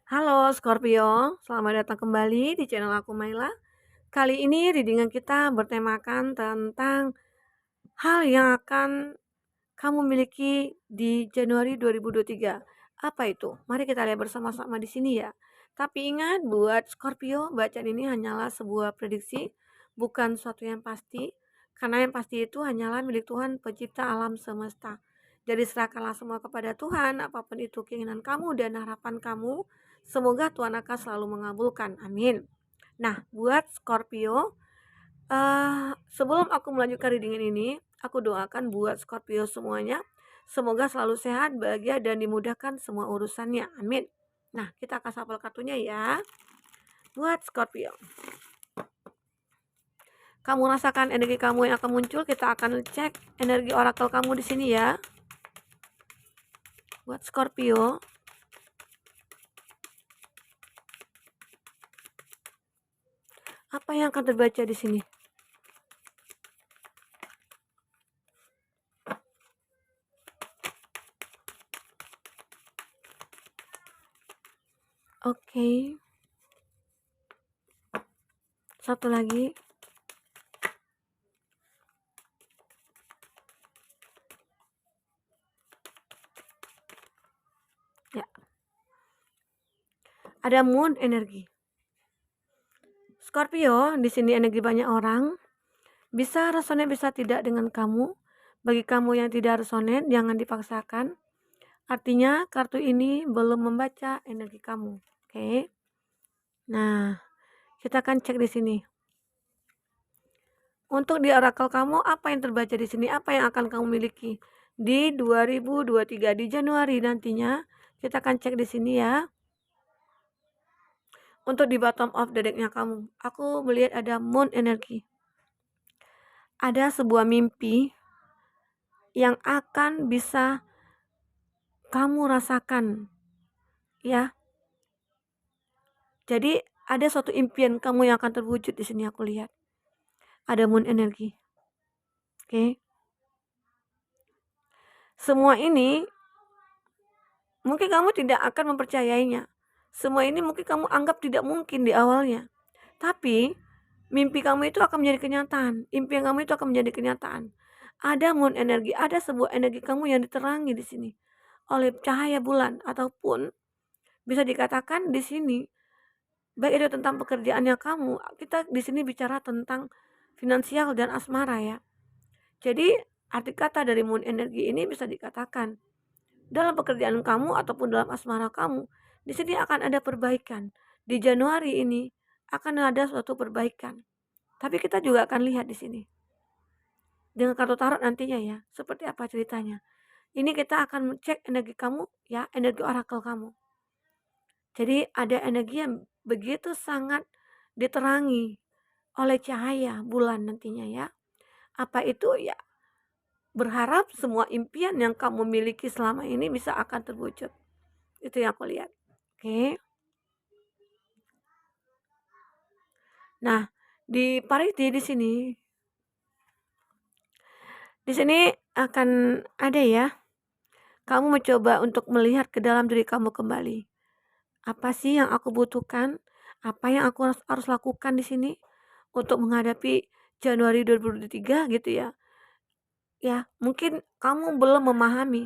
Halo Scorpio, selamat datang kembali di channel aku Maila. Kali ini readingan kita bertemakan tentang hal yang akan kamu miliki di Januari 2023. Apa itu? Mari kita lihat bersama-sama di sini ya. Tapi ingat buat Scorpio, bacaan ini hanyalah sebuah prediksi, bukan suatu yang pasti. Karena yang pasti itu hanyalah milik Tuhan pencipta alam semesta. Jadi serahkanlah semua kepada Tuhan, apapun itu keinginan kamu dan harapan kamu. Semoga Tuhan akan selalu mengabulkan. Amin. Nah, buat Scorpio, sebelum aku melanjutkan readingan ini, aku doakan buat Scorpio semuanya, semoga selalu sehat, bahagia, dan dimudahkan semua urusannya. Amin. Nah, kita akan shuffle kartunya ya. Buat Scorpio, kamu rasakan energi kamu yang akan muncul. Kita akan cek energi orakel kamu di sini ya. Buat Scorpio, apa yang akan terbaca di sini? Oke. Satu lagi. Ya. Ada moon energi. Scorpio, di sini energi banyak orang. Bisa resonate, bisa tidak dengan kamu. Bagi kamu yang tidak resonate, jangan dipaksakan. Artinya kartu ini belum membaca energi kamu. Oke. Nah, kita akan cek di sini. Untuk di orakel kamu, apa yang terbaca di sini? Apa yang akan kamu miliki di 2023 di Januari nantinya? Kita akan cek di sini ya. Untuk di bottom of the deck-nya kamu, aku melihat ada moon energi. Ada sebuah mimpi yang akan bisa kamu rasakan ya. Jadi ada suatu impian kamu yang akan terwujud di sini aku lihat. Ada moon energi. Oke. Semua ini mungkin kamu tidak akan mempercayainya. Semua ini mungkin kamu anggap tidak mungkin di awalnya. Tapi mimpi kamu itu akan menjadi kenyataan. Impian kamu itu akan menjadi kenyataan. Ada moon energi, ada sebuah energi kamu yang diterangi di sini oleh cahaya bulan, ataupun bisa dikatakan di sini baik itu tentang pekerjaannya kamu. Kita di sini bicara tentang finansial dan asmara ya. Jadi arti kata dari moon energi ini bisa dikatakan dalam pekerjaan kamu ataupun dalam asmara kamu, di sini akan ada perbaikan. Di Januari ini akan ada suatu perbaikan. Tapi kita juga akan lihat di sini dengan kartu tarot nantinya ya, seperti apa ceritanya. Ini kita akan cek energi kamu ya, energi orakel kamu. Jadi ada energi yang begitu sangat diterangi oleh cahaya bulan nantinya ya. Apa itu ya? Berharap semua impian yang kamu miliki selama ini bisa akan terwujud. Itu yang aku lihat. Oke. Nah, di pariti di sini. Di sini akan ada ya. Kamu mencoba untuk melihat ke dalam diri kamu kembali. Apa sih yang aku butuhkan? Apa yang aku harus lakukan di sini untuk menghadapi Januari 2023 gitu ya. Ya, mungkin kamu belum memahami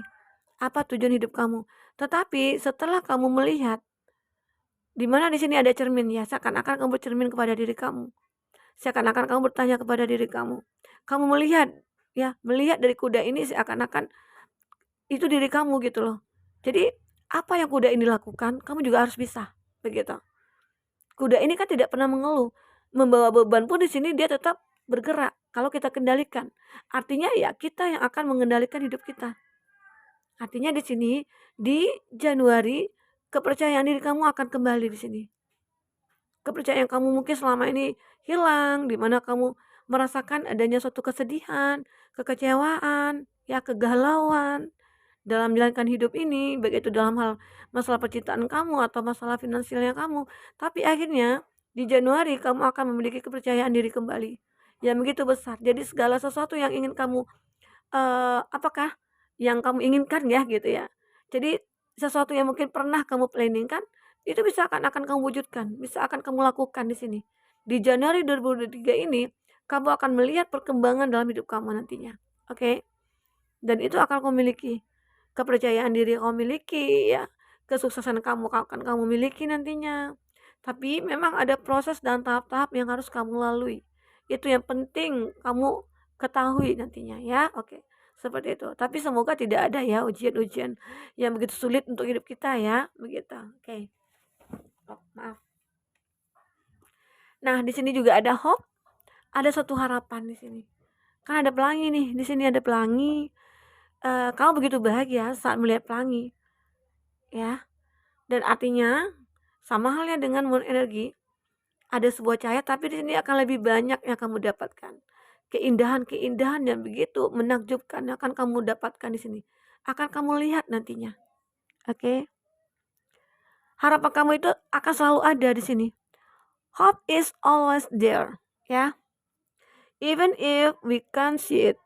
apa tujuan hidup kamu. Tetapi setelah kamu melihat di mana di sini ada cermin ya, seakan-akan kamu bercermin kepada diri kamu. Seakan-akan kamu bertanya kepada diri kamu. Kamu melihat ya, melihat dari kuda ini seakan-akan itu diri kamu gitu loh. Jadi apa yang kuda ini lakukan, kamu juga harus bisa, begitu. Kuda ini kan tidak pernah mengeluh. Membawa beban pun di sini dia tetap bergerak kalau kita kendalikan. Artinya ya kita yang akan mengendalikan hidup kita. Artinya di sini di Januari kepercayaan diri kamu akan kembali di sini. Kepercayaan kamu mungkin selama ini hilang, di mana kamu merasakan adanya suatu kesedihan, kekecewaan, ya kegalauan dalam menjalankan hidup ini, baik itu dalam hal masalah percintaan kamu atau masalah finansialnya kamu. Tapi akhirnya di Januari kamu akan memiliki kepercayaan diri kembali yang begitu besar. Jadi segala sesuatu yang ingin kamu apakah yang kamu inginkan ya gitu ya. Jadi sesuatu yang mungkin pernah kamu planningkan Itu bisa akan kamu wujudkan, bisa akan kamu lakukan di sini. Di Januari 2023 ini, kamu akan melihat perkembangan dalam hidup kamu nantinya. Oke? Dan itu akan kamu miliki. Kepercayaan diri kamu miliki ya, kesuksesan kamu akan kamu miliki nantinya. Tapi memang ada proses dan tahap-tahap yang harus kamu lalui. Itu yang penting kamu ketahui nantinya ya. Oke. Seperti itu. Tapi semoga tidak ada ya ujian-ujian yang begitu sulit untuk hidup kita ya, begitu. Oke. Oh, maaf. Nah, di sini juga ada hope, ada suatu harapan di sini. Kan ada pelangi nih, di sini ada pelangi. Kamu begitu bahagia saat melihat pelangi, ya. Dan artinya sama halnya dengan moon energi, ada sebuah cahaya tapi di sini akan lebih banyak yang kamu dapatkan. Keindahan-keindahan yang begitu menakjubkan akan kamu dapatkan di sini. Akan kamu lihat nantinya. Oke. Harapan kamu itu akan selalu ada di sini. Hope is always there, ya. Even if we can't see it.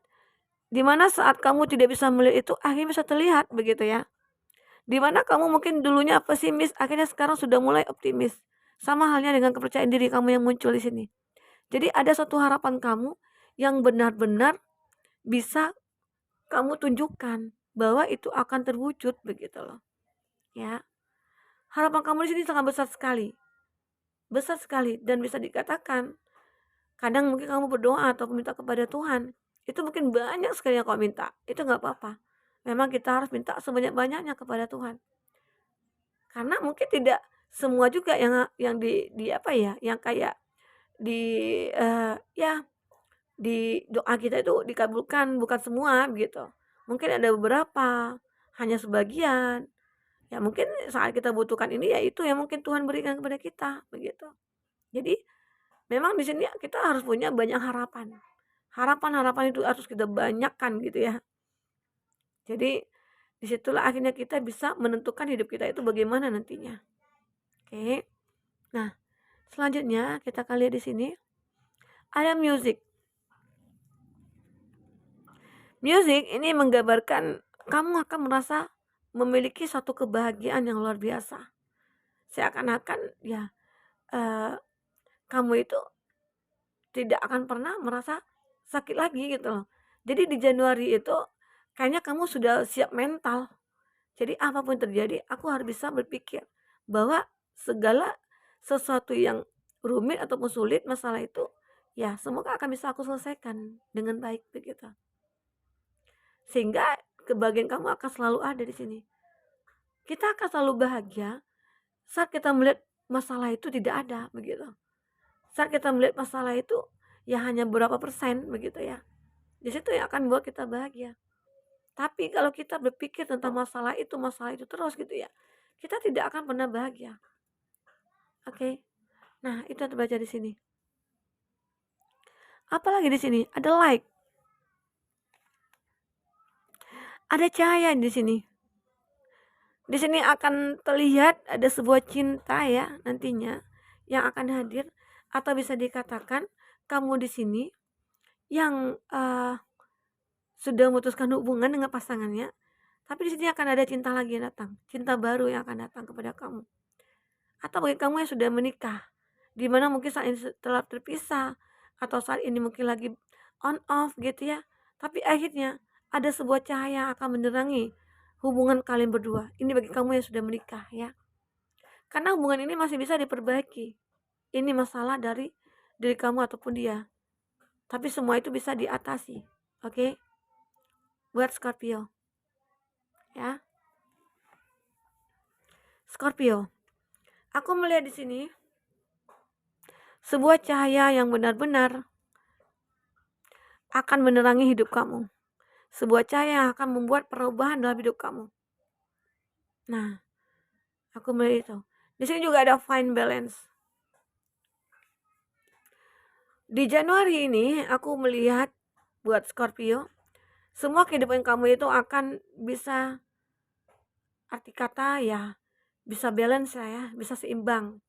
Dimana saat kamu tidak bisa melihat itu akhirnya bisa terlihat begitu ya. Dimana kamu mungkin dulunya pesimis akhirnya sekarang sudah mulai optimis. Sama halnya dengan kepercayaan diri kamu yang muncul di sini. Jadi ada suatu harapan kamu yang benar-benar bisa kamu tunjukkan bahwa itu akan terwujud begitu loh. Ya. Harapan kamu di sini sangat besar sekali. Besar sekali dan bisa dikatakan kadang mungkin kamu berdoa atau minta kepada Tuhan, itu mungkin banyak sekali yang kau minta, itu nggak apa-apa. Memang kita harus minta sebanyak-banyaknya kepada Tuhan. Karena mungkin tidak semua juga yang di apa ya, yang kayak di ya di doa kita itu dikabulkan, bukan semua gitu. Mungkin ada beberapa, hanya sebagian. Ya mungkin saat kita butuhkan ini ya itu yang mungkin Tuhan berikan kepada kita begitu. Jadi memang di sini kita harus punya banyak harapan. Harapan-harapan itu harus kita banyakkan gitu ya. Jadi disitulah akhirnya kita bisa menentukan hidup kita itu bagaimana nantinya. Oke. Nah, selanjutnya kita akan lihat di sini ada music. Music ini menggambarkan kamu akan merasa memiliki suatu kebahagiaan yang luar biasa. Seakan-akan ya kamu itu tidak akan pernah merasa sakit lagi gitu loh. Jadi di Januari itu kayaknya kamu sudah siap mental. Jadi apapun terjadi aku harus bisa berpikir bahwa segala sesuatu yang rumit ataupun sulit masalah itu ya semoga akan bisa aku selesaikan dengan baik begitu. Sehingga kebahagiaan kamu akan selalu ada di sini. Kita akan selalu bahagia saat kita melihat masalah itu tidak ada begitu. Saat kita melihat masalah itu ya hanya berapa persen begitu ya. Di situ yang akan membuat kita bahagia. Tapi kalau kita berpikir tentang masalah itu terus gitu ya, kita tidak akan pernah bahagia. Oke. Nah, itu yang terbaca di sini. Apalagi di sini ada light. Ada cahaya di sini. Di sini akan terlihat ada sebuah cinta ya nantinya yang akan hadir atau bisa dikatakan kamu di sini yang sudah memutuskan hubungan dengan pasangannya, tapi di sini akan ada cinta lagi yang datang, cinta baru yang akan datang kepada kamu. Atau bagi kamu yang sudah menikah, di mana mungkin saat ini telah terpisah atau saat ini mungkin lagi on off gitu ya, tapi akhirnya ada sebuah cahaya yang akan menerangi hubungan kalian berdua. Ini bagi kamu yang sudah menikah ya. Karena hubungan ini masih bisa diperbaiki. Ini masalah dari diri kamu ataupun dia. Tapi semua itu bisa diatasi. Oke? Buat Scorpio. Ya. Scorpio. Aku melihat di sini sebuah cahaya yang benar-benar akan menerangi hidup kamu. Sebuah cahaya yang akan membuat perubahan dalam hidup kamu. Nah, aku melihat itu. Di sini juga ada fine balance. Di Januari ini aku melihat buat Scorpio, semua kehidupan kamu itu akan bisa arti kata ya bisa balance ya, bisa seimbang.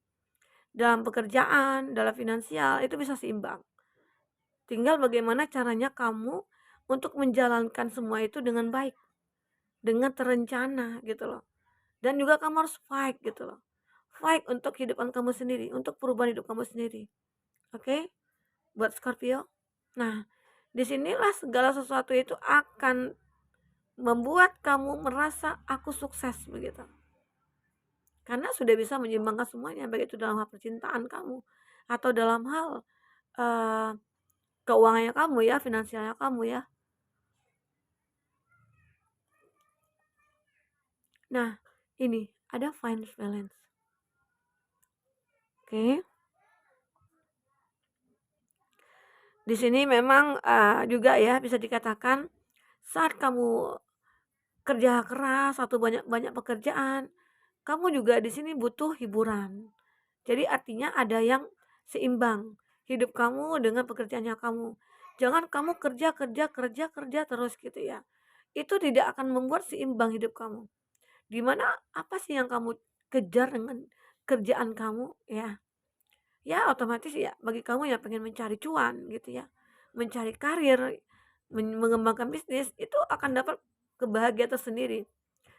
Dalam pekerjaan, dalam finansial itu bisa seimbang. Tinggal bagaimana caranya kamu untuk menjalankan semua itu dengan baik, dengan terencana gitu loh. Dan juga kamu harus fight gitu loh. fight untuk kehidupan kamu sendiri, untuk perubahan hidup kamu sendiri. Oke? Buat Scorpio. Nah, disinilah segala sesuatu itu akan membuat kamu merasa aku sukses begitu. Karena sudah bisa menyeimbangkan semuanya, baik itu dalam hal percintaan kamu atau dalam hal uh, keuangannya kamu ya, finansialnya kamu ya. Nah, ini ada finance balance. Oke. Di sini memang juga ya bisa dikatakan saat kamu kerja keras atau banyak pekerjaan, kamu juga di sini butuh hiburan. Jadi artinya ada yang seimbang hidup kamu dengan pekerjaannya kamu. Jangan kamu kerja kerja kerja kerja terus gitu ya. Itu tidak akan membuat seimbang hidup kamu. Dimana apa sih yang kamu kejar dengan kerjaan kamu ya? Ya otomatis ya bagi kamu yang pengen mencari cuan gitu ya, mencari karir, mengembangkan bisnis itu akan dapat kebahagiaan tersendiri.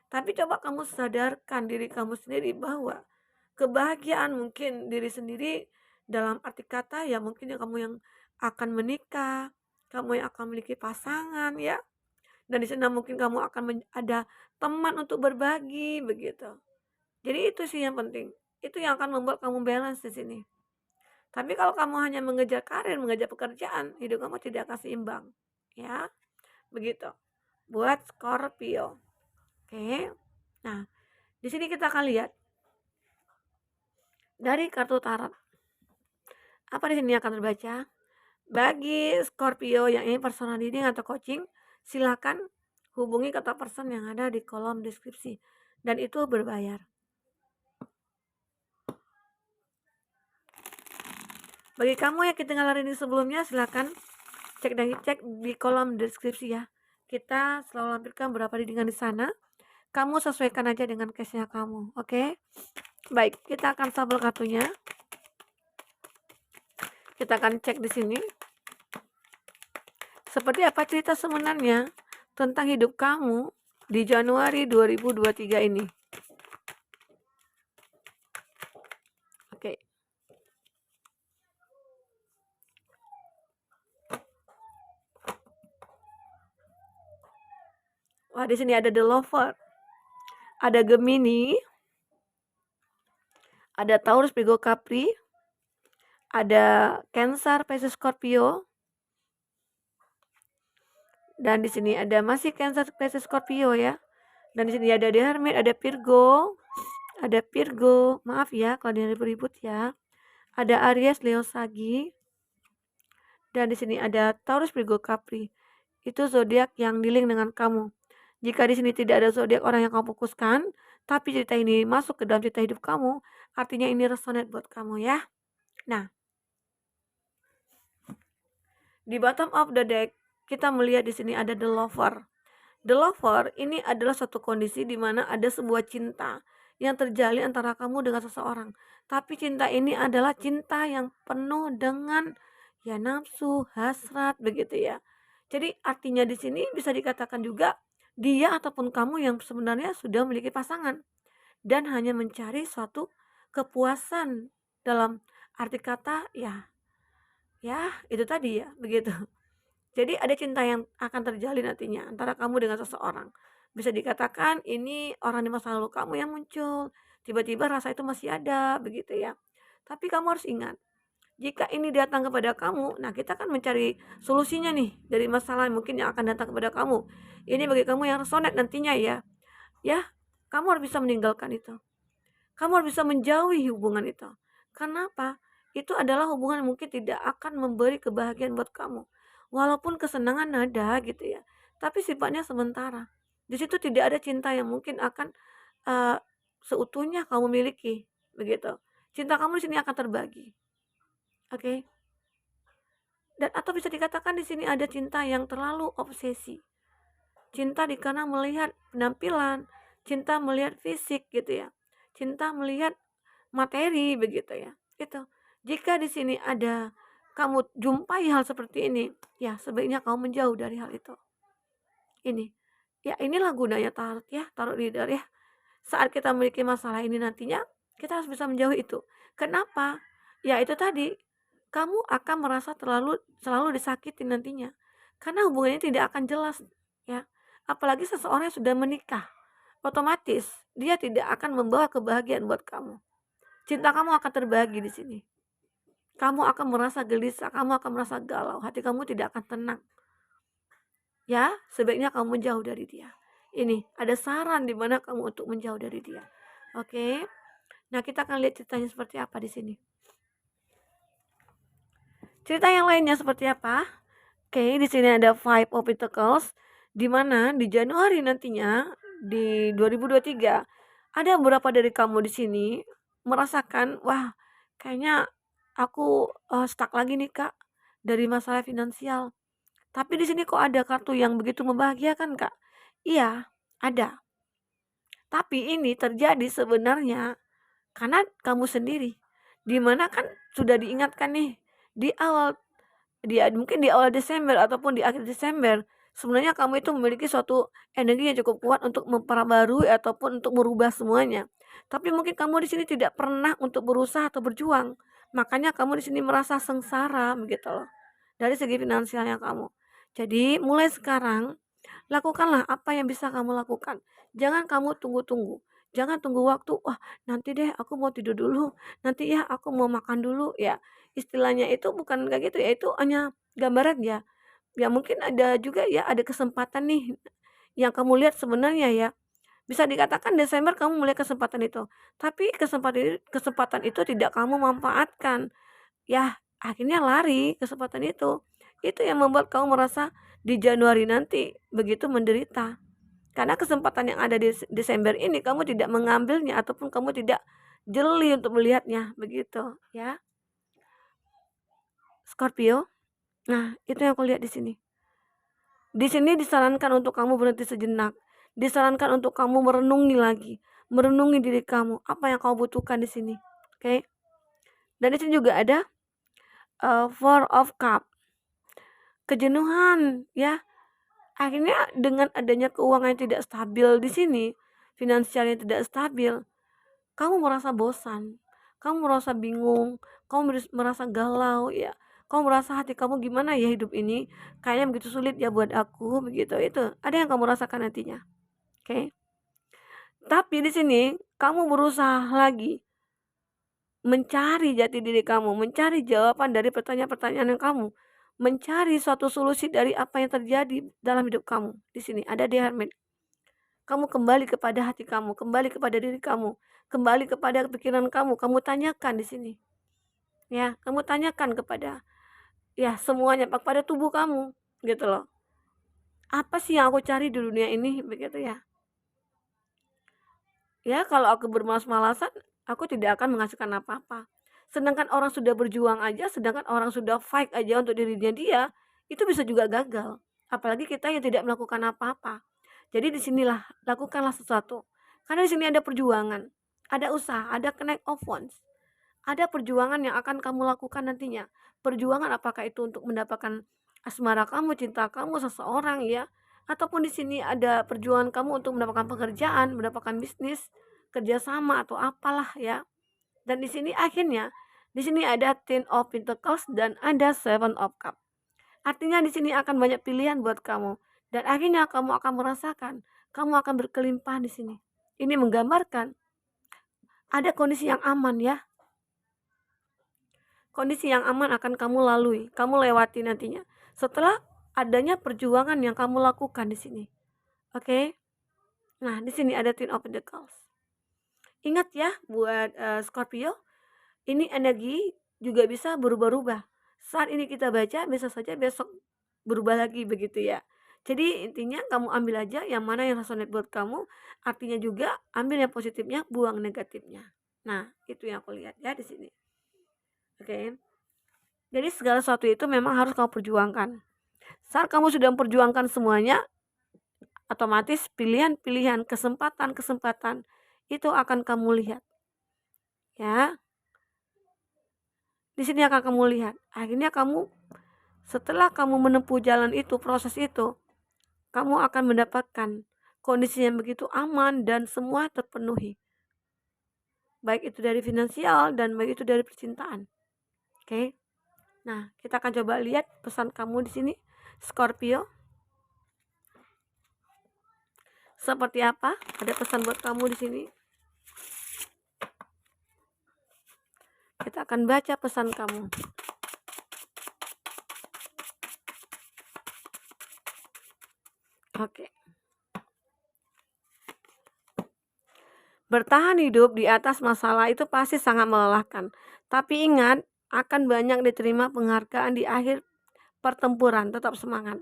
Tapi coba kamu sadarkan diri kamu sendiri bahwa kebahagiaan mungkin diri sendiri dalam arti kata ya mungkin ya kamu yang akan menikah, kamu yang akan memiliki pasangan ya. Dan di sana mungkin kamu akan ada teman untuk berbagi begitu. Jadi itu sih yang penting. Itu yang akan membuat kamu balance di sini. Tapi kalau kamu hanya mengejar karir, mengejar pekerjaan, hidup kamu tidak akan seimbang. Ya, begitu. Buat Scorpio. Oke. Nah, di sini kita akan lihat dari kartu tarot. Apa di sini akan terbaca? Bagi Scorpio yang ingin personal reading atau coaching, silakan hubungi kontak person yang ada di kolom deskripsi dan itu berbayar. Bagi kamu yang ketinggalan reading sebelumnya, silakan cek di kolom deskripsi ya. Kita selalu lampirkan berapa readingan di sana. Kamu sesuaikan aja dengan case-nya kamu, oke? Baik, kita akan shuffle kartunya. Kita akan cek di sini. Seperti apa cerita sebenarnya tentang hidup kamu di Januari 2023 ini? Oke. Wah, di sini ada The Lover. Ada Gemini. Ada Taurus, Virgo, Capri. Ada Cancer, Pisces, Scorpio. Dan di sini ada masih Cancer, Pisces, Scorpio ya. Dan di sini ada The Hermit, ada Virgo. Ada Virgo, maaf ya kalau dia ribut-ribut ya. Ada Aries, Leo, Sagi. Dan di sini ada Taurus, Virgo, Capri. Itu zodiak yang dealing dengan kamu. Jika di sini tidak ada zodiak orang yang kamu fokuskan, tapi cerita ini masuk ke dalam cerita hidup kamu, artinya ini resonate buat kamu ya. Nah, di bottom of the deck kita melihat di sini ada The Lover. The Lover ini adalah satu kondisi di mana ada sebuah cinta yang terjalin antara kamu dengan seseorang. Tapi cinta ini adalah cinta yang penuh dengan ya nafsu, hasrat begitu ya. Jadi artinya di sini bisa dikatakan juga dia ataupun kamu yang sebenarnya sudah memiliki pasangan dan hanya mencari suatu kepuasan dalam arti kata ya itu tadi ya begitu. Jadi ada cinta yang akan terjalin nantinya antara kamu dengan seseorang. Bisa dikatakan ini orang di masa lalu kamu yang muncul. Tiba-tiba rasa itu masih ada begitu ya. Tapi kamu harus ingat, jika ini datang kepada kamu, nah kita kan mencari solusinya nih dari masalah yang mungkin yang akan datang kepada kamu. Ini bagi kamu yang resonate nantinya ya. Ya, kamu harus bisa meninggalkan itu. Kamu harus bisa menjauhi hubungan itu. Kenapa? Itu adalah hubungan yang mungkin tidak akan memberi kebahagiaan buat kamu. Walaupun kesenangan ada gitu ya, tapi sifatnya sementara. Di situ tidak ada cinta yang mungkin akan uh, seutuhnya kamu miliki, begitu. Cinta kamu di sini akan terbagi. Oke. Dan atau bisa dikatakan di sini ada cinta yang terlalu obsesi. Cinta karena melihat penampilan, cinta melihat fisik gitu ya. Cinta melihat materi begitu ya. Itu. Jika di sini ada kamu jumpai hal seperti ini, ya sebaiknya kamu menjauh dari hal itu. Ini. Ya inilah gunanya tarot ya, tarot reader ya. Saat kita memiliki masalah ini nantinya, Kita harus bisa menjauhi itu. Kenapa? Ya itu tadi, kamu akan merasa selalu disakiti nantinya. Karena hubungannya tidak akan jelas, ya. Apalagi seseorang yang sudah menikah, otomatis dia tidak akan membawa kebahagiaan buat kamu. Cinta kamu akan terbagi di sini. Kamu akan merasa gelisah, kamu akan merasa galau, hati kamu tidak akan tenang. Ya, sebaiknya kamu menjauh dari dia. Ini ada saran di mana kamu untuk menjauh dari dia. Oke. Nah, kita akan lihat ceritanya seperti apa di sini. Cerita yang lainnya seperti apa? Oke, di sini ada Five of Pentacles, di mana di Januari nantinya di 2023 ada beberapa dari kamu di sini merasakan, wah, kayaknya aku stuck lagi nih Kak dari masalah finansial. Tapi di sini kok ada kartu yang begitu membahagiakan Kak? Iya, ada. Tapi ini terjadi sebenarnya karena kamu sendiri. Dimana kan sudah diingatkan nih di awal mungkin di awal Desember ataupun di akhir Desember, sebenarnya kamu itu memiliki suatu energi yang cukup kuat untuk memperbarui ataupun untuk merubah semuanya. Tapi mungkin kamu di sini tidak pernah untuk berusaha atau berjuang. Makanya kamu di sini merasa sengsara begitu loh. Dari segi finansialnya kamu. Jadi mulai sekarang lakukanlah apa yang bisa kamu lakukan. Jangan kamu tunggu-tunggu. Jangan tunggu waktu, wah nanti deh aku mau tidur dulu, nanti ya aku mau makan dulu ya. Istilahnya itu bukan kayak gitu ya, itu hanya gambaran ya. Ya mungkin ada juga ya, ada kesempatan nih yang kamu lihat sebenarnya ya. Bisa dikatakan Desember kamu mulai kesempatan itu. Tapi kesempatan itu tidak kamu manfaatkan. Ya, akhirnya lari kesempatan itu. Itu yang membuat kamu merasa di Januari nanti begitu menderita. Karena kesempatan yang ada di Desember ini kamu tidak mengambilnya ataupun kamu tidak jeli untuk melihatnya, begitu ya. Scorpio. Nah, itu yang aku lihat di sini. Di sini disarankan untuk kamu berhenti sejenak. Disarankan untuk kamu merenungi lagi, merenungi diri kamu, apa yang kamu butuhkan di sini. Oke. Dan di sini juga ada Four of Cup. Kejenuhan ya. Akhirnya dengan adanya keuangan yang tidak stabil di sini, finansialnya tidak stabil, kamu merasa bosan, kamu merasa bingung, kamu merasa galau ya. Kamu merasa hati kamu gimana ya hidup ini, kayaknya begitu sulit ya buat aku begitu. Itu ada yang kamu rasakan nantinya. Oke. Tapi di sini kamu berusaha lagi mencari jati diri kamu, mencari jawaban dari pertanyaan-pertanyaan yang kamu, mencari suatu solusi dari apa yang terjadi dalam hidup kamu. Di sini ada The Hermit. Kamu kembali kepada hati kamu, kembali kepada diri kamu, kembali kepada pikiran kamu tanyakan di sini. Ya, kamu tanyakan kepada ya semuanya kepada tubuh kamu gitu loh. Apa sih yang aku cari di dunia ini begitu ya? Ya, kalau aku bermalas-malasan, aku tidak akan menghasilkan apa-apa. Sedangkan orang sudah berjuang aja, sedangkan orang sudah fight aja untuk dirinya dia, itu bisa juga gagal. Apalagi kita yang tidak melakukan apa-apa. Jadi disinilah lakukanlah sesuatu. Karena di sini ada perjuangan, ada usaha, ada connect of funds. Ada perjuangan yang akan kamu lakukan nantinya. Perjuangan apakah itu untuk mendapatkan asmara kamu, cinta kamu, seseorang ya. Ataupun di sini ada perjuangan kamu untuk mendapatkan pekerjaan, mendapatkan bisnis, kerjasama atau apalah ya. Dan di sini akhirnya, di sini ada Ten of Pentacles dan ada Seven of Cups. Artinya di sini akan banyak pilihan buat kamu. Dan akhirnya kamu akan merasakan, kamu akan berkelimpahan di sini. Ini menggambarkan ada kondisi yang aman ya. Kondisi yang aman akan kamu lalui, kamu lewati nantinya. Setelah adanya perjuangan yang kamu lakukan di sini. Oke? Nah, di sini ada Ten of Pentacles. Ingat ya buat Scorpio, ini energi juga bisa berubah-ubah. Saat ini kita baca, bisa saja besok berubah lagi begitu ya. Jadi intinya kamu ambil aja yang mana yang resonate buat kamu. Artinya juga ambil yang positifnya, buang negatifnya. Nah, itu yang aku lihat ya di sini. Oke. Jadi segala sesuatu itu memang harus kamu perjuangkan. Saat kamu sudah memperjuangkan semuanya, otomatis pilihan-pilihan, kesempatan-kesempatan itu akan kamu lihat. Ya. Di sini akan kamu lihat. Akhirnya kamu setelah kamu menempuh jalan itu, proses itu, kamu akan mendapatkan kondisi yang begitu aman dan semua terpenuhi. baik itu dari finansial dan baik itu dari percintaan. Oke. Nah, kita akan coba lihat pesan kamu di sini, Scorpio. Seperti apa? Ada pesan buat kamu di sini. Kita akan baca pesan kamu. Oke. Bertahan hidup di atas masalah itu pasti sangat melelahkan. Tapi ingat, akan banyak diterima penghargaan di akhir pertempuran. Tetap semangat.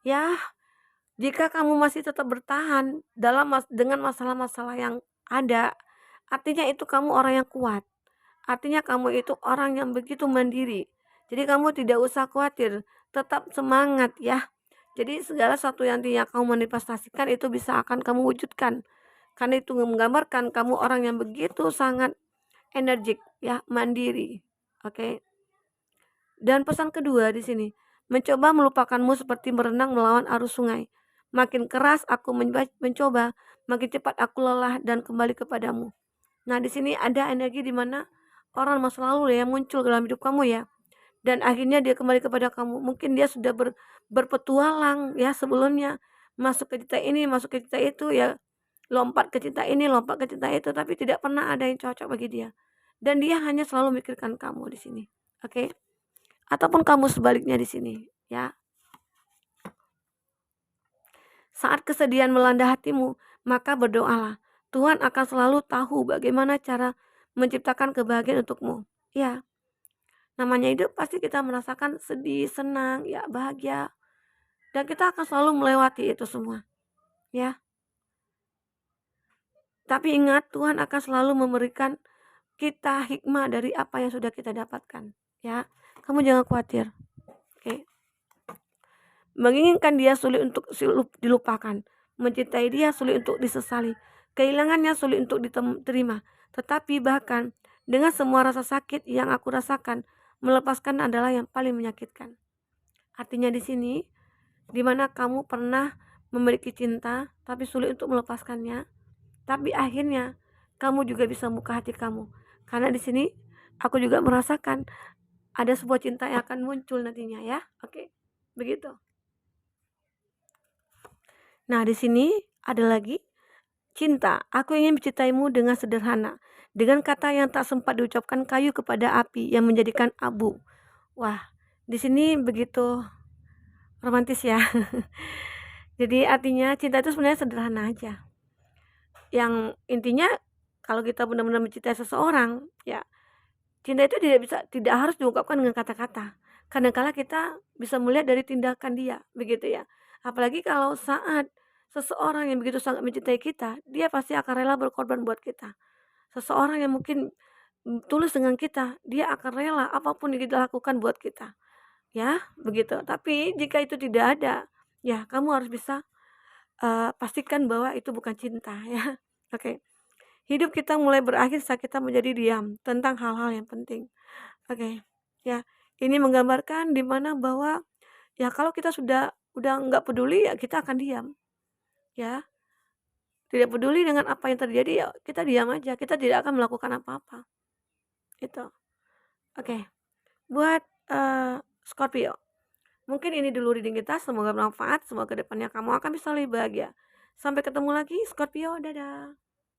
Ya, jika kamu masih tetap bertahan dengan masalah-masalah yang ada, artinya itu kamu orang yang kuat. Artinya kamu itu orang yang begitu mandiri. Jadi kamu tidak usah khawatir, tetap semangat ya. Jadi segala sesuatu yang kamu manifestasikan itu bisa akan kamu wujudkan. Karena itu menggambarkan kamu orang yang begitu sangat energik ya, mandiri. Oke. Dan pesan kedua di sini, mencoba melupakanmu seperti berenang melawan arus sungai. Makin keras aku mencoba, makin cepat aku lelah dan kembali kepadamu. Nah, di sini ada energi di mana orang masa lalu yang muncul dalam hidup kamu ya. Dan akhirnya dia kembali kepada kamu. Mungkin dia sudah berpetualang ya sebelumnya, masuk ke cinta ini, masuk ke cinta itu ya, lompat ke cinta ini, lompat ke cinta itu, tapi tidak pernah ada yang cocok bagi dia. Dan dia hanya selalu memikirkan kamu di sini. Oke? Ataupun kamu sebaliknya di sini, ya. Saat kesedihan melanda hatimu, maka berdoalah. Tuhan akan selalu tahu bagaimana cara menciptakan kebahagiaan untukmu. Ya, namanya hidup pasti kita merasakan sedih, senang, ya bahagia. Dan kita akan selalu melewati itu semua. Ya. Tapi ingat, Tuhan akan selalu memberikan kita hikmah dari apa yang sudah kita dapatkan. Ya, kamu jangan khawatir. Oke. Menginginkan dia sulit untuk dilupakan. Mencintai dia sulit untuk disesali. Kehilangannya sulit untuk diterima. Tetapi bahkan dengan semua rasa sakit yang aku rasakan, melepaskan adalah yang paling menyakitkan. Artinya di sini, di mana kamu pernah memiliki cinta, tapi sulit untuk melepaskannya. Tapi akhirnya kamu juga bisa membuka hati kamu. Karena di sini aku juga merasakan ada sebuah cinta yang akan muncul nantinya ya. Oke, begitu. Nah, di sini ada lagi cinta. Aku ingin mencintaimu dengan sederhana, dengan kata yang tak sempat diucapkan kayu kepada api yang menjadikan abu. Wah, di sini begitu romantis ya. Jadi artinya cinta itu sebenarnya sederhana aja. Yang intinya kalau kita benar-benar mencintai seseorang, ya cinta itu tidak harus diungkapkan dengan kata-kata. Kadang-kala kita bisa melihat dari tindakan dia, begitu ya. Apalagi kalau saat seseorang yang begitu sangat mencintai kita, dia pasti akan rela berkorban buat kita. Seseorang yang mungkin tulus dengan kita, dia akan rela apapun yang kita lakukan buat kita. Ya, begitu. Tapi jika itu tidak ada, ya kamu harus bisa pastikan bahwa itu bukan cinta ya. Oke. Hidup kita mulai berakhir saat kita menjadi diam tentang hal-hal yang penting. Oke. Ya, ini menggambarkan di mana bahwa ya kalau kita udah nggak peduli ya kita akan diam. Ya, tidak peduli dengan apa yang terjadi ya kita diam aja, kita tidak akan melakukan apa-apa. Itu. Oke. Buat Scorpio, mungkin ini dulu reading kita, semoga bermanfaat, semoga kedepannya kamu akan bisa lebih bahagia. Sampai ketemu lagi Scorpio, dadah.